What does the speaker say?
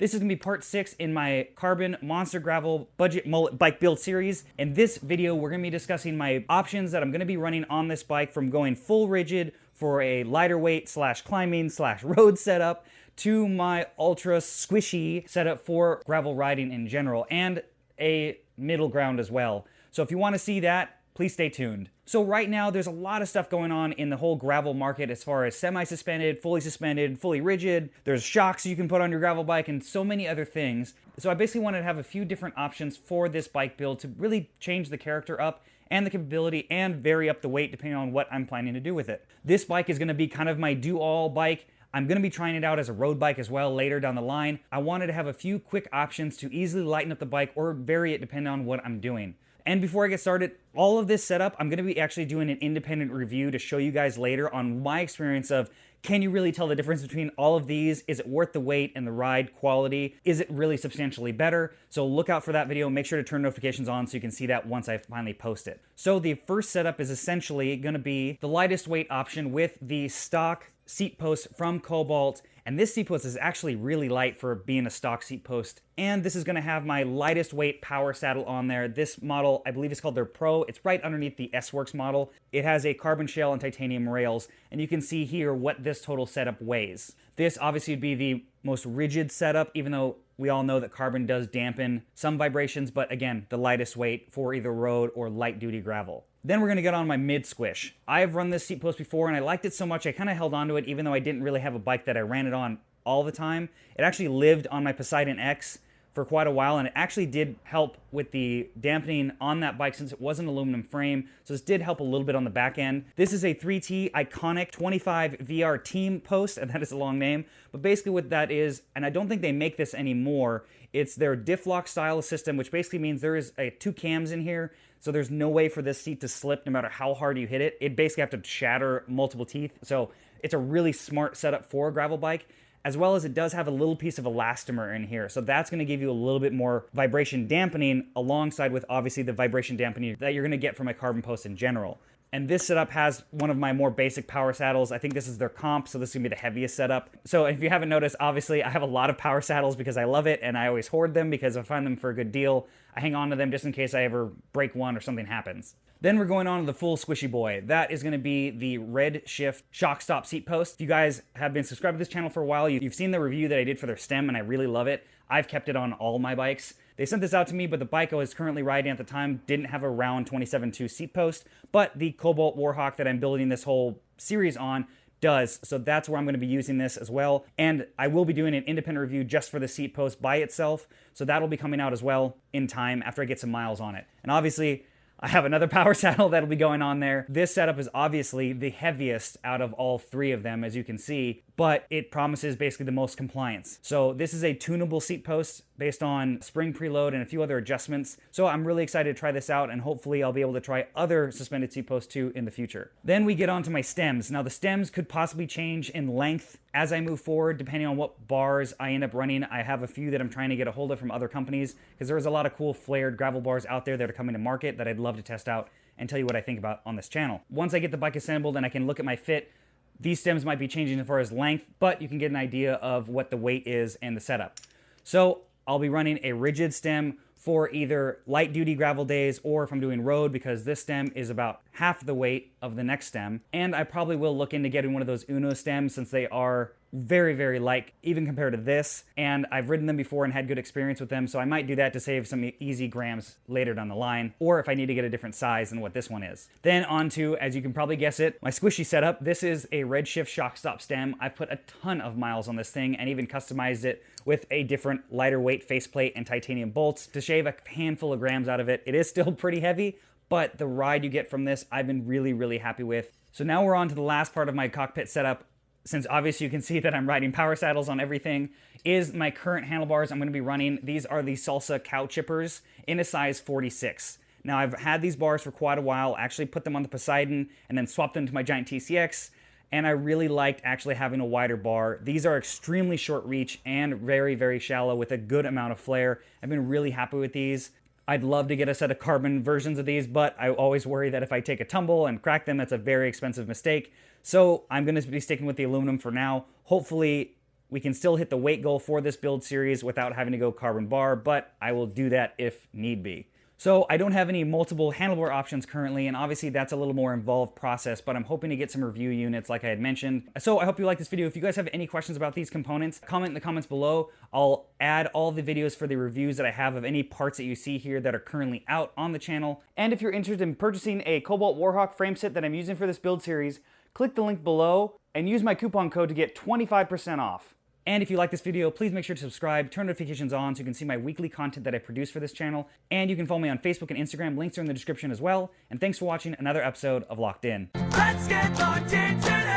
This is going to be part 6 in my Carbon Monster Gravel Budget Mullet Bike Build series. In this video, we're going to be discussing my options that I'm going to be running on this bike, from going full rigid for a lighter weight / climbing / road setup to my ultra squishy setup for gravel riding in general, and a middle ground as well. So if you want to see that, please stay tuned. So right now, there's a lot of stuff going on in the whole gravel market as far as semi-suspended, fully rigid. There's shocks you can put on your gravel bike and so many other things. So I basically wanted to have a few different options for this bike build to really change the character up and the capability and vary up the weight depending on what I'm planning to do with it. This bike is going to be kind of my do-all bike. I'm going to be trying it out as a road bike as well later down the line. I wanted to have a few quick options to easily lighten up the bike or vary it depending on what I'm doing. And before I get started, all of this setup, I'm going to be actually doing an independent review to show you guys later on my experience of, can you really tell the difference between all of these? Is it worth the wait and the ride quality? Is it really substantially better? So look out for that video. Make sure to turn notifications on so you can see that once I finally post it. So the first setup is essentially going to be the lightest weight option with the stock seat post from Cobalt. And this seat post is actually really light for being a stock seat post. And this is going to have my lightest weight power saddle on there. This model, I believe, is called their Pro. It's right underneath the S-Works model. It has a carbon shell and titanium rails. And you can see here what this total setup weighs. This obviously would be the most rigid setup, even though we all know that carbon does dampen some vibrations. But again, the lightest weight for either road or light duty gravel. Then we're going to get on my mid squish. I've run this seat post before and I liked it so much I kind of held on to it even though I didn't really have a bike that I ran it on all the time. It actually lived on my Poseidon X for quite a while, and it actually did help with the dampening on that bike since it was an aluminum frame, so this did help a little bit on the back end. This is a 3T Iconic 25 VR Team post, and that is a long name, but basically what that is, and I don't think they make this anymore, it's their diff lock style system, which basically means there is two cams in here, so there's no way for this seat to slip no matter how hard you hit it. It basically have to shatter multiple teeth, so it's a really smart setup for a gravel bike, as well as it does have a little piece of elastomer in here. So that's going to give you a little bit more vibration dampening alongside with obviously the vibration dampening that you're going to get from a carbon post in general. And this setup has one of my more basic power saddles. I think this is their comp, so this is going to be the heaviest setup. So if you haven't noticed, obviously I have a lot of power saddles because I love it and I always hoard them because I find them for a good deal. I hang on to them just in case I ever break one or something happens. Then we're going on to the full squishy boy. That is going to be the Red Shift shock stop seat post. If you guys have been subscribed to this channel for a while, you've seen the review that I did for their stem and I really love it. I've kept it on all my bikes. They sent this out to me, but the bike I was currently riding at the time didn't have a round 27.2 seat post, but the Cobalt Warhawk that I'm building this whole series on does, so that's where I'm going to be using this as well. And I will be doing an independent review just for the seat post by itself, so that'll be coming out as well in time after I get some miles on it. And obviously, I have another power saddle that'll be going on there. This setup is obviously the heaviest out of all three of them, as you can see, but it promises basically the most compliance. So this is a tunable seat post based on spring preload and a few other adjustments. So I'm really excited to try this out, and hopefully I'll be able to try other suspended seat posts too in the future. Then we get on to my stems. Now the stems could possibly change in length as I move forward, depending on what bars I end up running. I have a few that I'm trying to get a hold of from other companies because there's a lot of cool flared gravel bars out there that are coming to market that I'd love to test out and tell you what I think about on this channel. Once I get the bike assembled and I can look at my fit, these stems might be changing as far as length, but you can get an idea of what the weight is and the setup. So I'll be running a rigid stem for either light duty gravel days or if I'm doing road, because this stem is about half the weight of the next stem. And I probably will look into getting one of those Uno stems since they are very, very light, even compared to this. And I've ridden them before and had good experience with them, so I might do that to save some easy grams later down the line, or if I need to get a different size than what this one is. Then on to, as you can probably guess it, my squishy setup. This is a Red Shift shock stop stem. I've put a ton of miles on this thing and even customized it with a different lighter weight faceplate and titanium bolts to shave a handful of grams out of it. It is still pretty heavy, but the ride you get from this, I've been really, really happy with. So now we're on to the last part of my cockpit setup. Since obviously you can see that I'm riding power saddles on everything, is my current handlebars I'm going to be running. These are the Salsa cow chippers in a size 46. Now I've had these bars for quite a while, actually put them on the Poseidon and then swapped them to my Giant TCX, and I really liked actually having a wider bar. These are extremely short reach and very, very shallow with a good amount of flare. I've been really happy with these. I'd love to get a set of carbon versions of these, but I always worry that if I take a tumble and crack them, that's a very expensive mistake. So I'm going to be sticking with the aluminum for now. Hopefully we can still hit the weight goal for this build series without having to go carbon bar, but I will do that if need be. So I don't have any multiple handlebar options currently, and obviously that's a little more involved process, but I'm hoping to get some review units like I had mentioned. So I hope you like this video. If you guys have any questions about these components, comment in the comments below. I'll add all the videos for the reviews that I have of any parts that you see here that are currently out on the channel. And if you're interested in purchasing a Cobalt Warhawk frame set that I'm using for this build series, click the link below and use my coupon code to get 25% off. And if you like this video, please make sure to subscribe, turn notifications on so you can see my weekly content that I produce for this channel. And you can follow me on Facebook and Instagram. Links are in the description as well. And thanks for watching another episode of Locked In. Let's get locked in today.